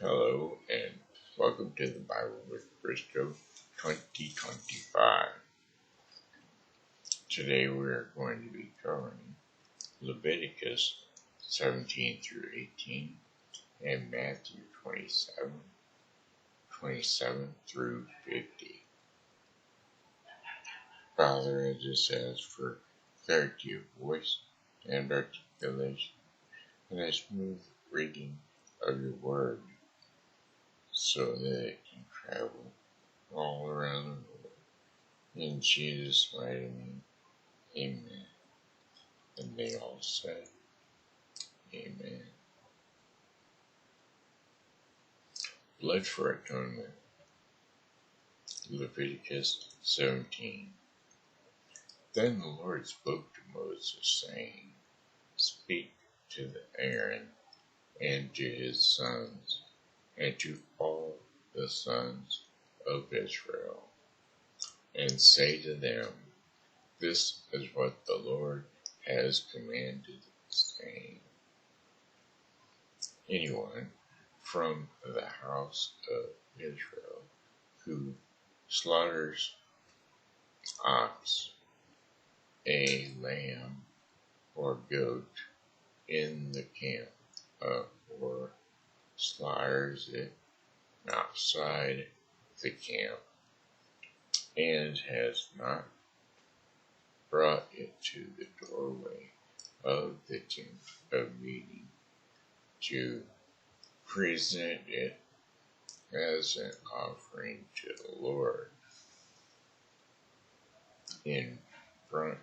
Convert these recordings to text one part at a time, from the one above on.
Hello and welcome to the Bible with Briscoe 2025. Today we are going to be covering Leviticus 17 through 18 and Matthew 27 through 50. Father, I just ask for clarity of voice and articulation and a smooth reading of your word, so that it can travel all around the world. In Jesus' mighty name, amen. And they all said, amen. Blood for atonement. Leviticus 17. Then the Lord spoke to Moses, saying, Speak to Aaron and to his sons, and to all the sons of Israel, and say to them, This is what the Lord has commanded, saying, Anyone from the house of Israel who slaughters ox, a lamb, or goat in the camp, or slaughters it outside the camp, and has not brought it to the doorway of the tent of meeting to present it as an offering to the Lord in front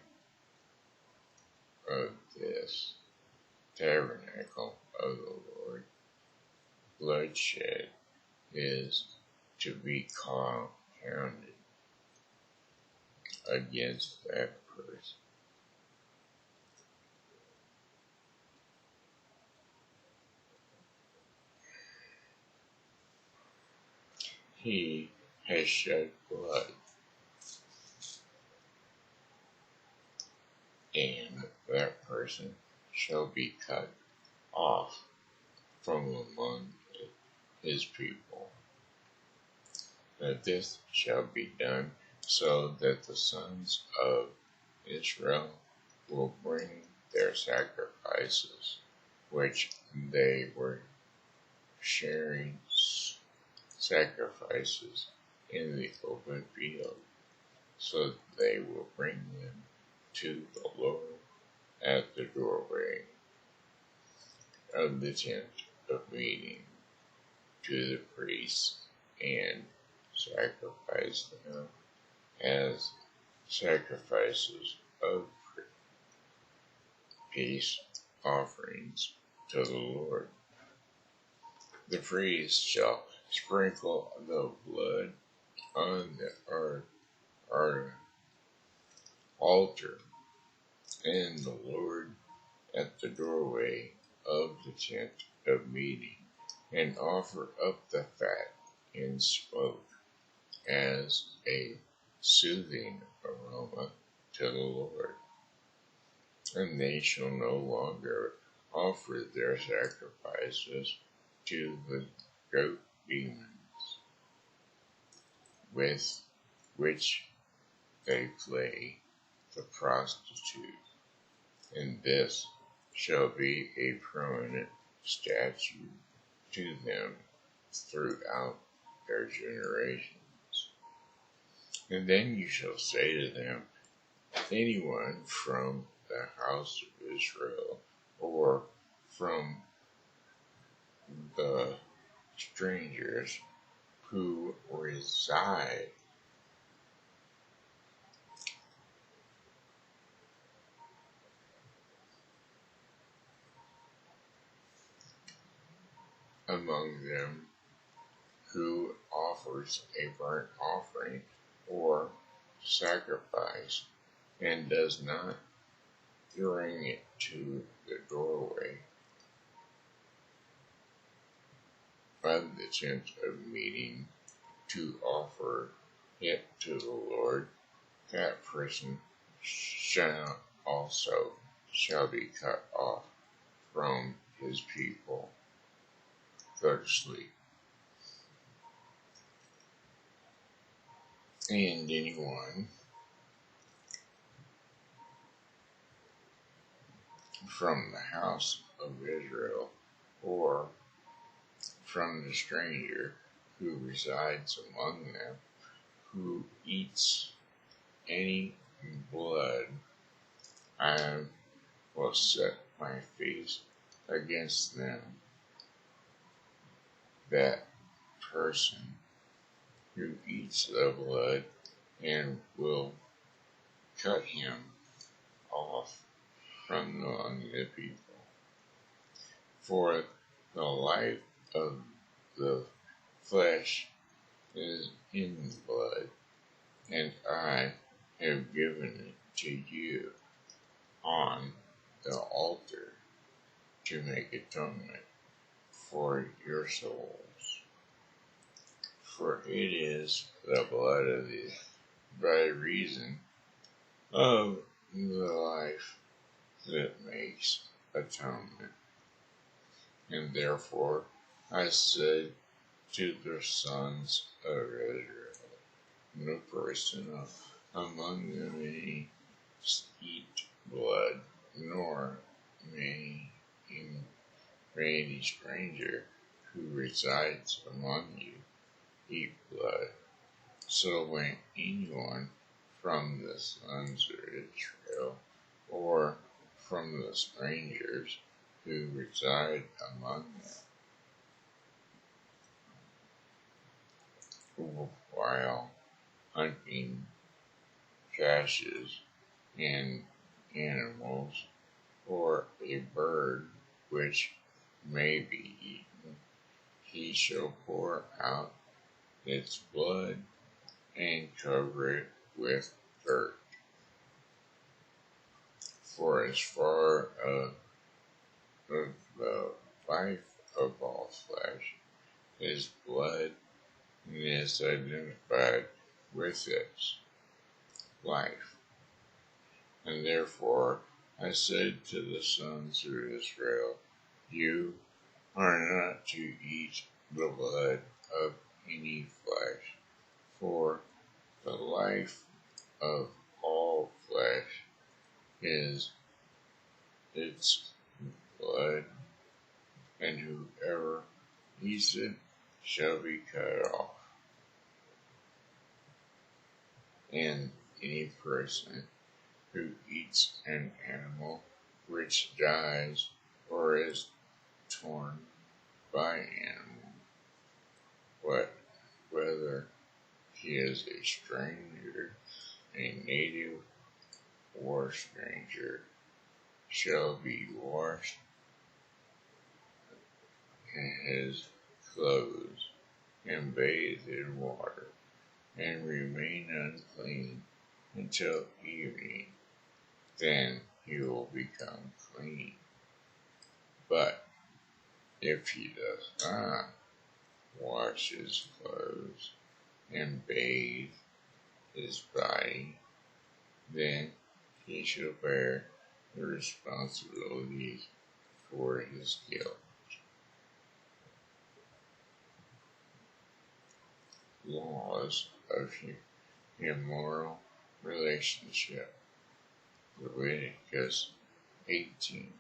of this tabernacle of the Lord. Bloodshed is to be counted against that person. He has shed blood, and that person shall be cut off from among his people. That this shall be done so that the sons of Israel will bring their sacrifices, which they were sharing sacrifices in the open field, so they will bring them to the Lord at the doorway of the tent of meeting to the priests, and sacrifice them as sacrifices of peace offerings to the Lord. The priest shall sprinkle the blood on the altar and the Lord at the doorway of the tent of meeting, and offer up the fat in smoke as a soothing aroma to the Lord. And they shall no longer offer their sacrifices to the goat demons, with which they play the prostitute, and this shall be a permanent statute to them throughout their generations. And then you shall say to them, Anyone from the house of Israel, or from the strangers who reside among them, who offers a burnt offering or sacrifice, and does not bring it to the doorway of the tent of meeting to offer it to the Lord, that person shall be cut off from his people. Go to sleep. And anyone from the house of Israel, or from the stranger who resides among them, who eats any blood, I will set my face against them. That person who eats the blood, and will cut him off from among the people. For the life of the flesh is in the blood, and I have given it to you on the altar to make atonement for your souls. For it is the blood of the by reason of the life that makes atonement. And therefore I said to the sons of Israel, no person among them may eat blood, nor may any stranger who resides among you eat blood. So when anyone from the sons of Israel, or from the strangers who reside among them, while hunting catches and animals, or a bird which may be eaten, he shall pour out its blood and cover it with dirt. For as far as the life of all flesh is blood, and is identified with its life. And therefore I said to the sons of Israel, you are not to eat the blood of any flesh, for the life of all flesh is its blood, and whoever eats it shall be cut off. And any person who eats an animal which dies, or is torn by animal, whether he is a stranger, a native, or stranger, shall be washed in his clothes and bathed in water, and remain unclean until evening. Then he will become clean. But if he does not wash his clothes and bathe his body, then he shall bear the responsibility for his guilt. Laws of immoral relationship. Leviticus 18.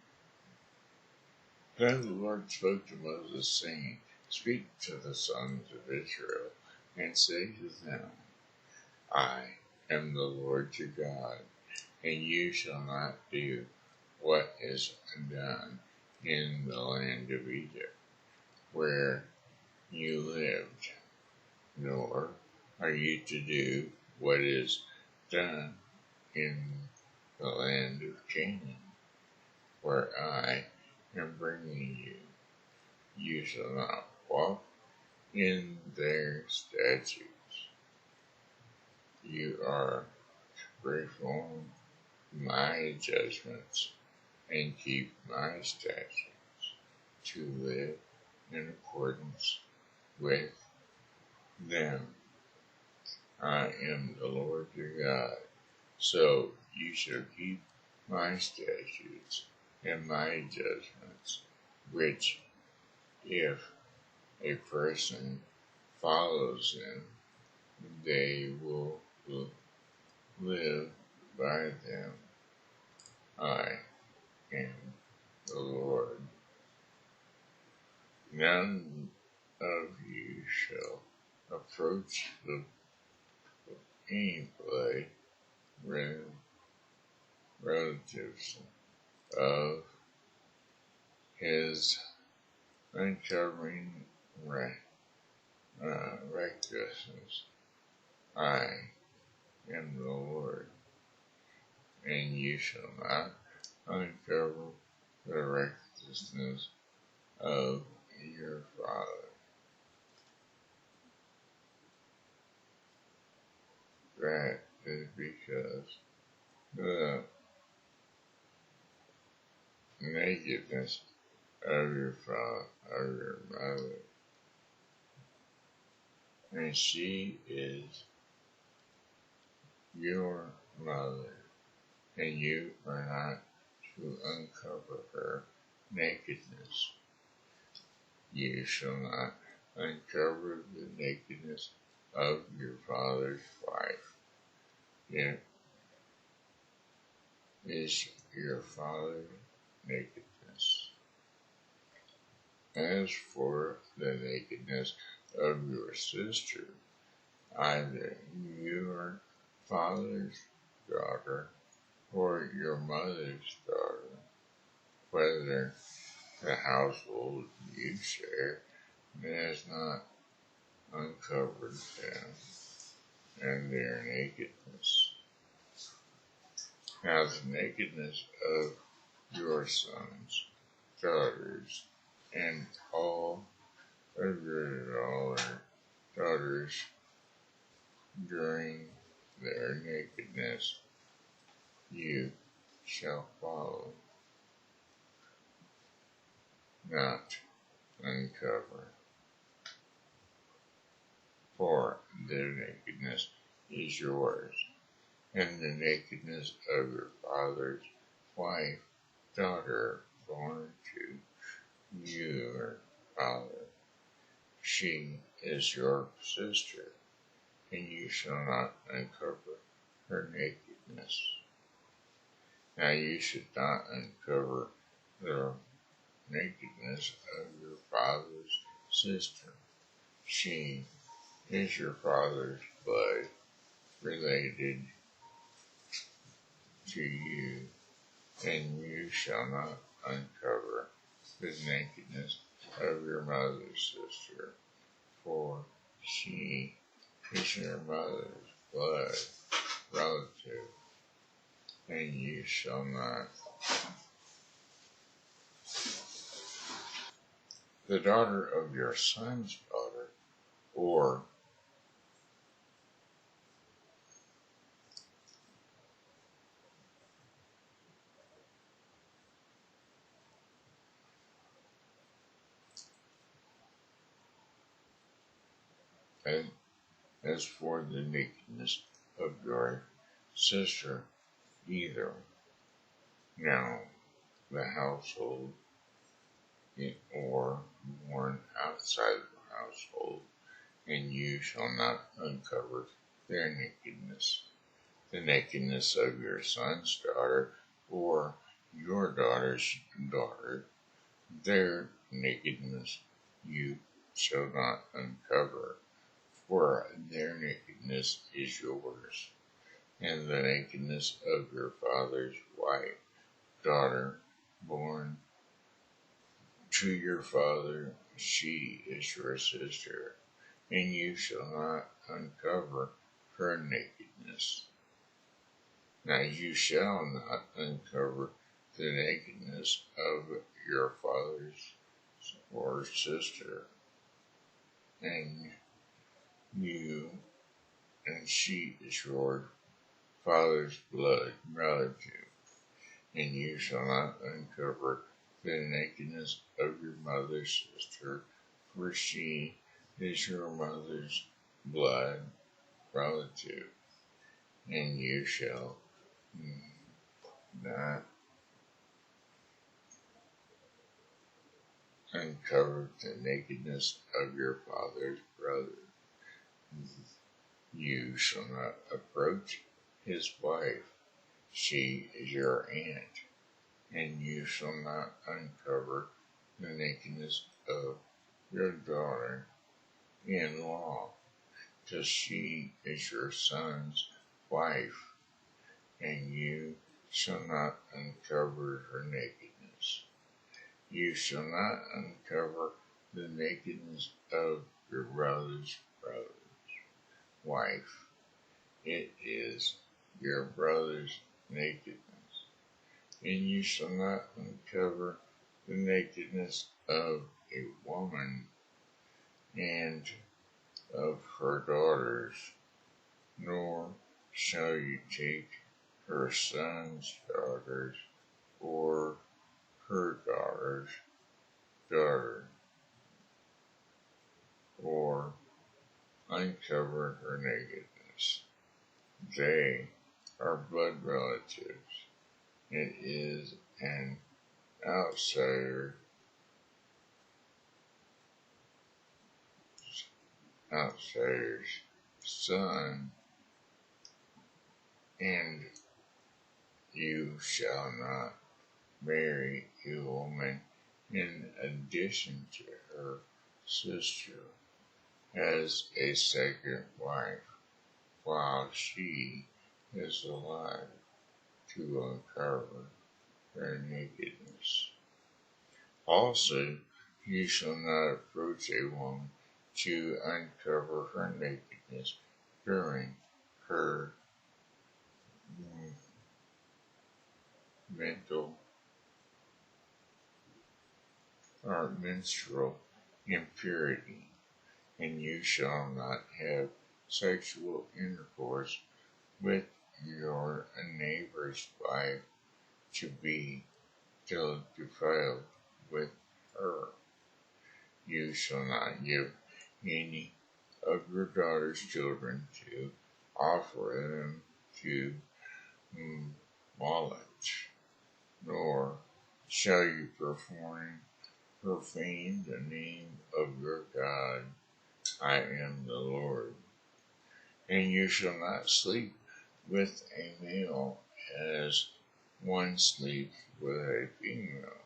Then the Lord spoke to Moses, saying, speak to the sons of Israel, and say to them, I am the Lord your God, and you shall not do what is done in the land of Egypt, where you lived, nor are you to do what is done in the land of Canaan, where I am bringing you. You shall not walk in their statutes. You are to perform my judgments and keep my statutes, to live in accordance with them. I am the Lord your God. So you shall keep my statutes and my judgments, which, if a person follows them, they will live by them. I am the Lord. None of you shall approach any blood relatives of his uncovering righteousness. I am the Lord, and you shall not uncover the righteousness of your father. That is because the nakedness of your father, of your mother, and she is your mother, and you are not to uncover her nakedness. You shall not uncover the nakedness of your father's wife. It is your father's nakedness. As for the nakedness of your sister, either your father's daughter or your mother's daughter, whether the household you share has not uncovered them and their nakedness. Now the nakedness of your sons, daughters, and all of your daughters during their nakedness you shall follow, not uncover. For their nakedness is yours, and the nakedness of your father's wife, daughter born to your father. She is your sister, and you shall not uncover her nakedness. Now you should not uncover the nakedness of your father's sister. She is your father's blood related to you, and you shall not uncover the nakedness of your mother's sister, for she is your mother's blood relative, and you shall not. The daughter of your son's daughter, or and as for the nakedness of your sister, either now the household or born outside the household, and you shall not uncover their nakedness. The nakedness of your son's daughter or your daughter's daughter, their nakedness you shall not uncover, for their nakedness is yours, and the nakedness of your father's wife, daughter born to your father, she is your sister, and you shall not uncover her nakedness. Now you shall not uncover the nakedness of your father's or sister, and she is your father's blood relative, and you shall not uncover the nakedness of your mother's sister, for she is your mother's blood relative, and you shall not uncover the nakedness of your father's brother. You shall not approach his wife, she is your aunt, and you shall not uncover the nakedness of your daughter-in-law, because she is your son's wife, and you shall not uncover her nakedness. You shall not uncover the nakedness of your brother's wife. It is your brother's nakedness. And you shall not uncover the nakedness of a woman and of her daughters, nor shall you take her son's daughters or her daughter's daughter, or uncover her nakedness. They are blood relatives. It is an outsider's son, and you shall not marry a woman in addition to her sister as a second wife while she is alive to uncover her nakedness. Also, you shall not approach a woman to uncover her nakedness during her menstrual impurity, and you shall not have sexual intercourse with your neighbor's wife to be defiled with her. You shall not give any of your daughter's children to offer them to Moloch, nor shall you profane the name of your God. I am the Lord. And you shall not sleep with a male as one sleeps with a female.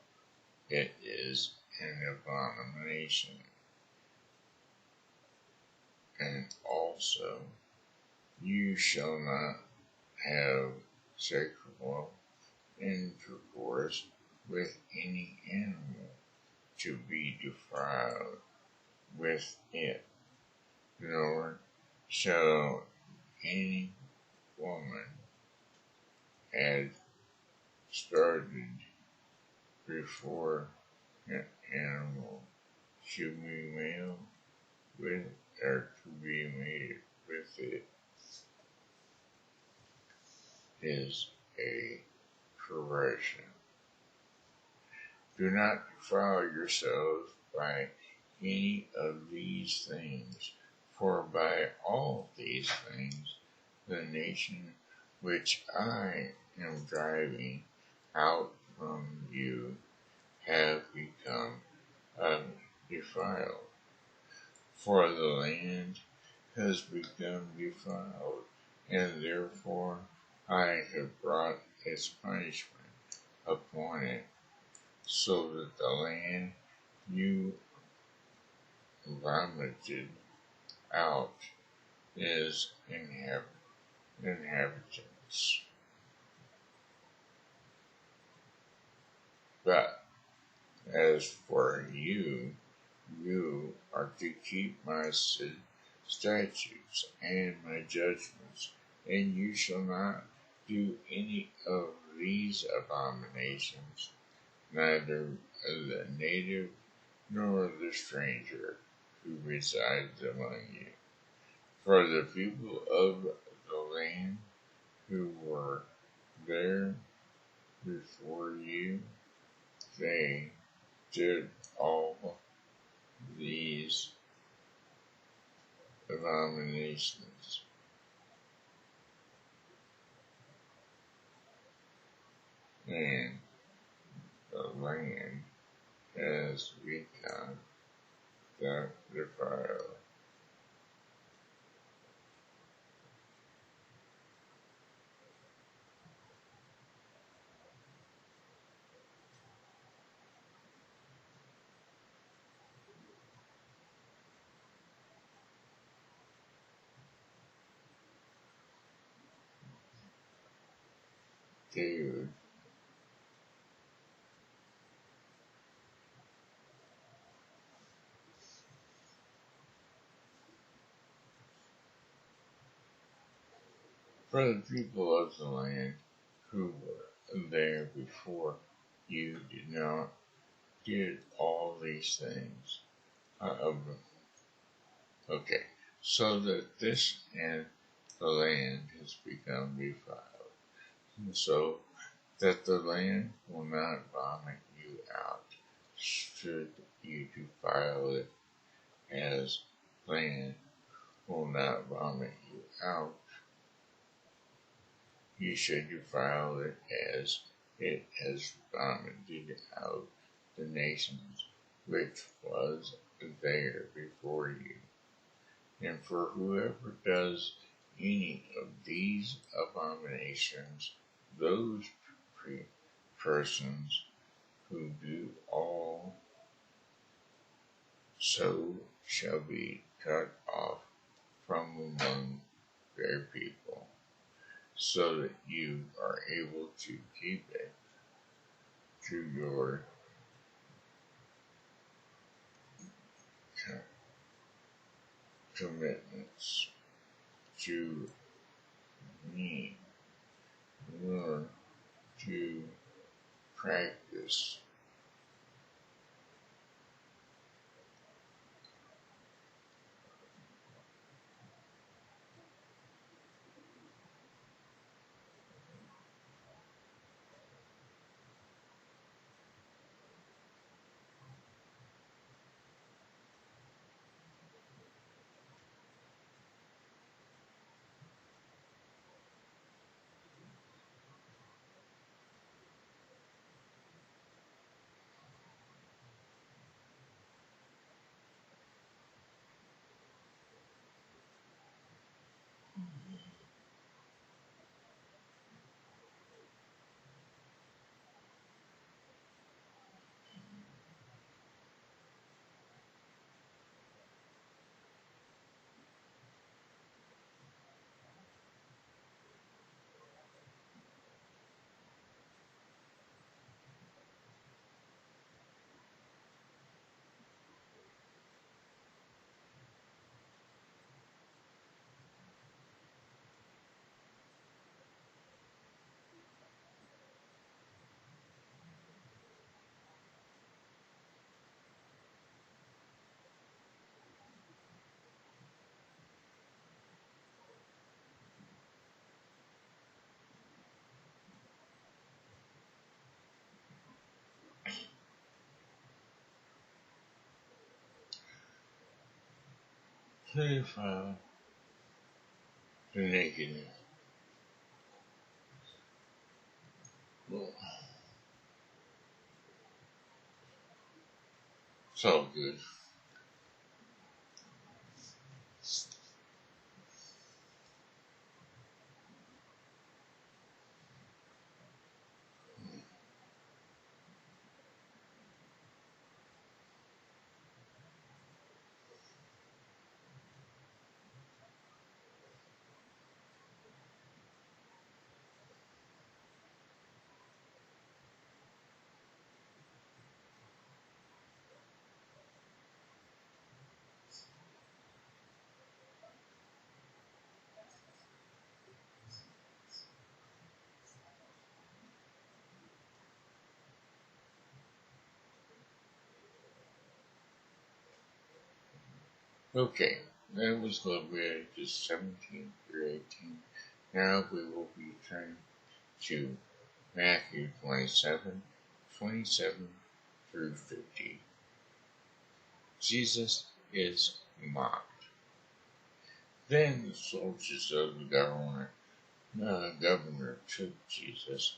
It is an abomination. And also, you shall not have sexual intercourse with any animal to be defiled with it, nor shall any woman had started before an animal to be made with or to be made with it is a correction. Do not defile yourselves by any of these things, for by all these things the nation which I am driving out from you have become defiled. For the land has become defiled, and therefore I have brought its punishment upon it, so that the land you vomited out is inhabitants. But as for you, you are to keep my statutes and my judgments, and you shall not do any of these abominations, neither the native nor the stranger who resides among you. For the people of the land who were there before you, they did all these abominations, and the land has become defiled. David for the people of the land who were there before you did all these things. Okay, so that this and the land has become defiled, and so that the land will not vomit you out, should you defile it, as land will not vomit you out. You should defile it as it has vomited out the nations which was there before you. And for whoever does any of these abominations, those persons who do all so shall be cut off from among their people, so that you are able to keep it to your commitments to me, or to practice. Defile the nakedness. Well, it's all good. Okay, that was Leviticus 17 through 18. Now we will be turning to Matthew 27, 27 through 50. Jesus is mocked. Then the soldiers of the governor took Jesus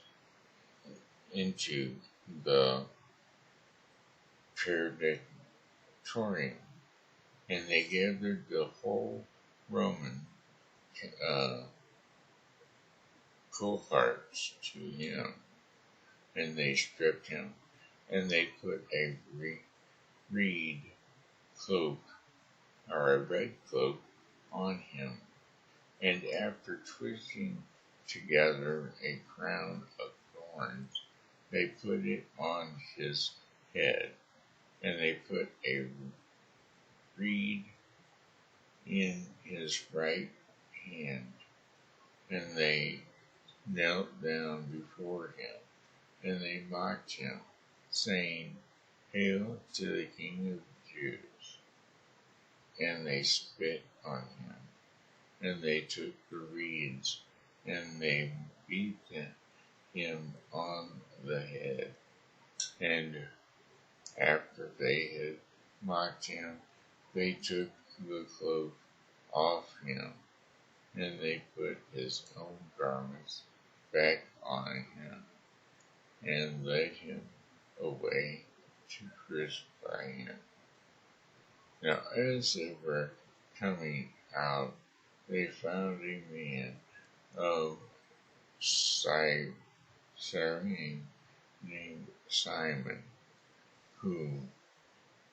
into the Praetorium, and they gathered the whole Roman cohorts to him, and they stripped him, and they put a reed cloak, or a red cloak, on him, and after twisting together a crown of thorns. They put it on his head, and they put a reed in his right hand, and they knelt down before him, and they mocked him, saying, Hail to the King of the Jews! And they spit on him, and they took the reeds, and they beat him on the head. And after they had mocked him, they took the cloak off him, and they put his own garments back on him, and led him away to crucify him. Now as they were coming out, they found a man of Cyrene named Simon, whom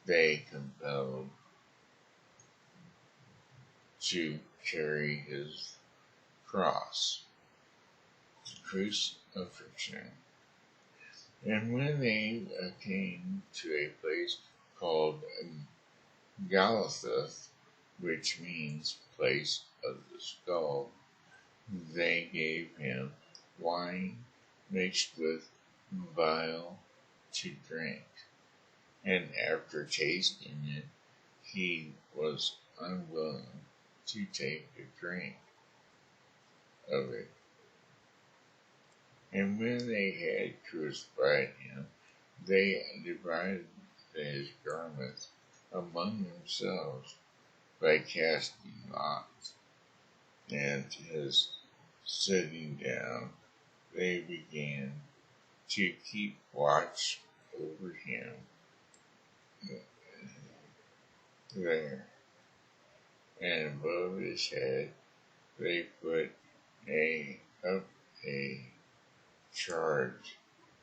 they compelled to carry his cross, the crucifixion. And when they came to a place called Golgotha, which means place of the skull, they gave him wine mixed with bile to drink. And after tasting it, he was unwilling to take a drink of it. And when they had crucified him, they divided his garments among themselves by casting lots. And his sitting down, they began to keep watch over him there. And above his head, they put up a charge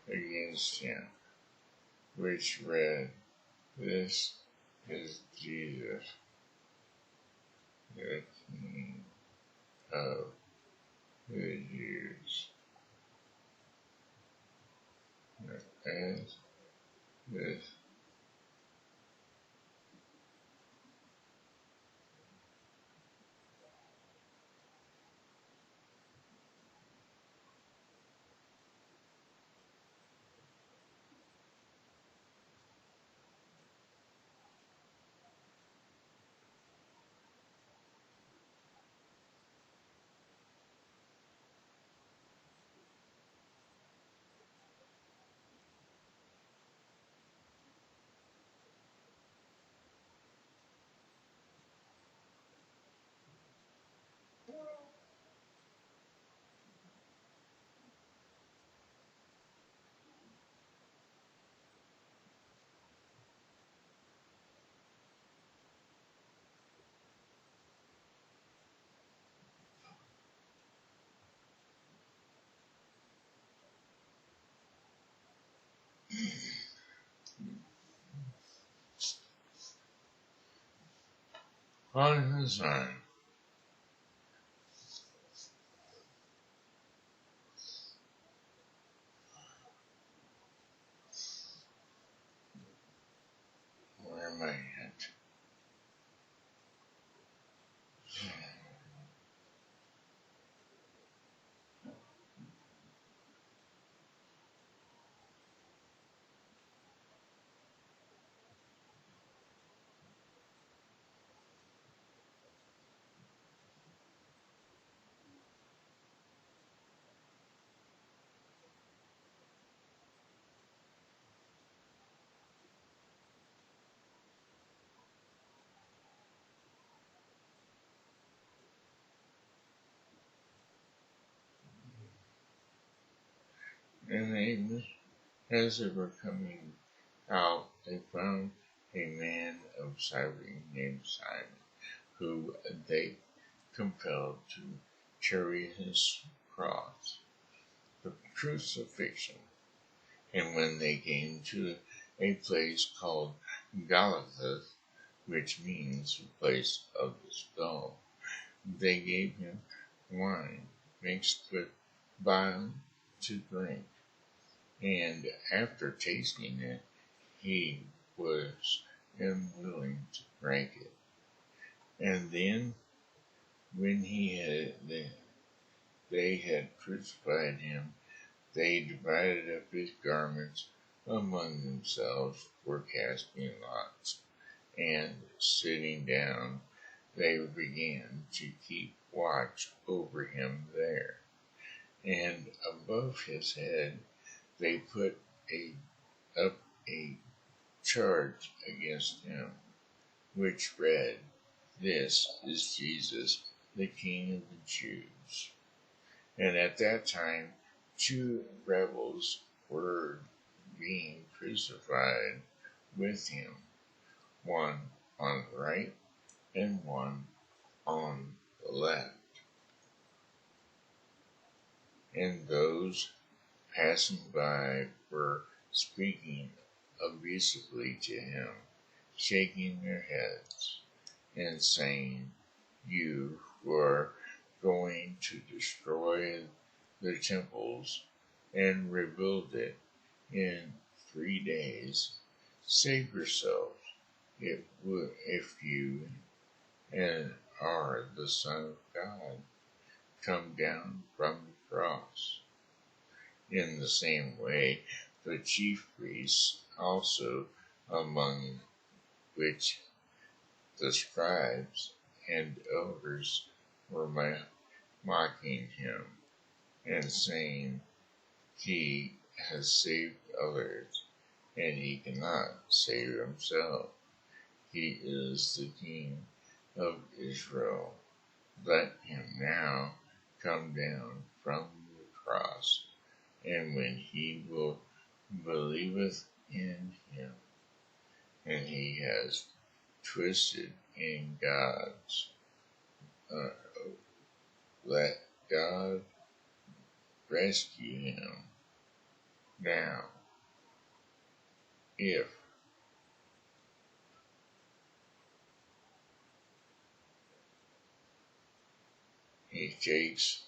against him, which read, This is Jesus, the King of the Jews. As this on his arm, where am I at? And as they were coming out, they found a man of Cyrene named Simon, who they compelled to carry his cross, the crucifixion. And when they came to a place called Golgotha, which means place of the skull, they gave him wine mixed with vial to drink, and after tasting it, he was unwilling to drink it. And then, when they had crucified him, they divided up his garments among themselves for casting lots. And sitting down, they began to keep watch over him there. And above his head they put up a charge against him, which read, "This is Jesus, the King of the Jews." And at that time 2 rebels were being crucified with him, one on the right and one on the left. And those passing by were speaking abusively to him, shaking their heads, and saying, "You who are going to destroy the temples and rebuild it in 3 days, save yourselves if you and are the Son of God, come down from the cross." In the same way, the chief priests also, among which the scribes and elders, were mocking him and saying, "He has saved others, and he cannot save himself. He is the King of Israel. Let him now come down from the cross, and when he will believeth in him." And he has twisted in God's, let God rescue him now, if he takes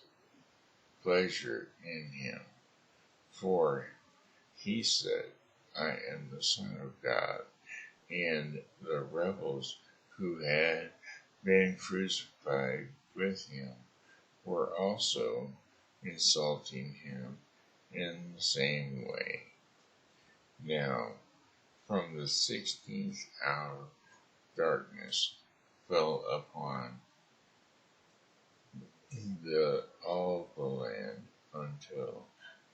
pleasure in him. For he said, "I am the Son of God." And the rebels who had been crucified with him were also insulting him in the same way. Now, from the 16th hour, darkness fell upon all the land until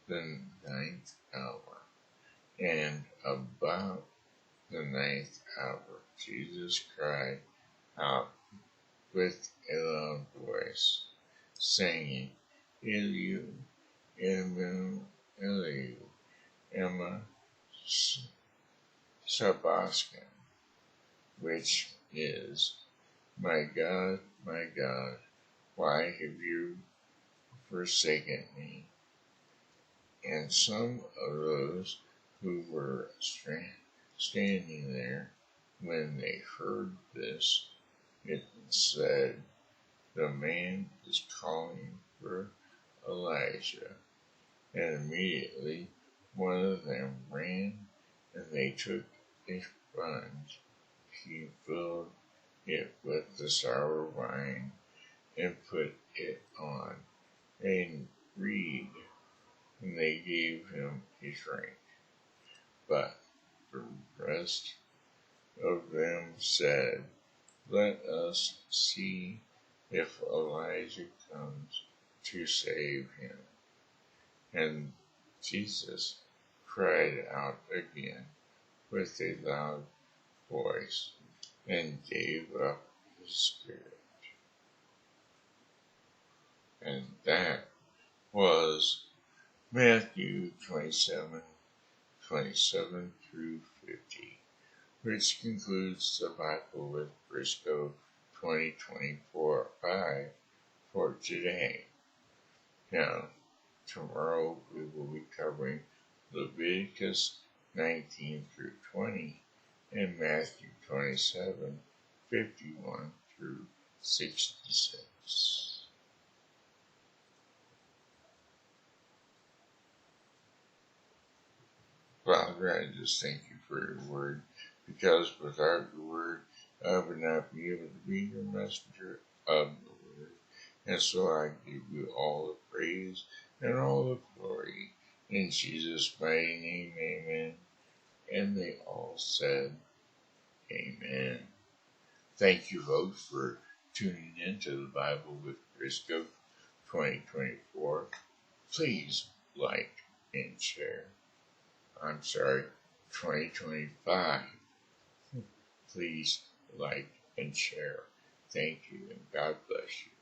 the 9th hour. And about the 9th hour, Jesus cried out with a loud voice, saying, "Eli, Eli, lama sabachthani," which is, my God, why have you forsaken me?" And some of those who were standing there, when they heard this, it said, "The man is calling for Elijah." And immediately one of them ran, and they took a sponge. He filled it with the sour wine and put it on a reed, and they gave him a drink. But the rest of them said, "Let us see if Elijah comes to save him." And Jesus cried out again with a loud voice and gave up his spirit. And that was Matthew 27 through 50, which concludes the Bible with Briscoe 2024-5 for today. Now, tomorrow we will be covering Leviticus 19 through 20 and Matthew 27:51 through 66. Father, I just thank you for your word, because without your word, I would not be able to be your messenger of the word. And so I give you all the praise and all the glory. In Jesus' mighty name, amen. And they all said, amen. Thank you, folks, for tuning in to the Bible with Briscoe 2024. Please like and share. I'm sorry, 2025. Please like and share. Thank you, and God bless you.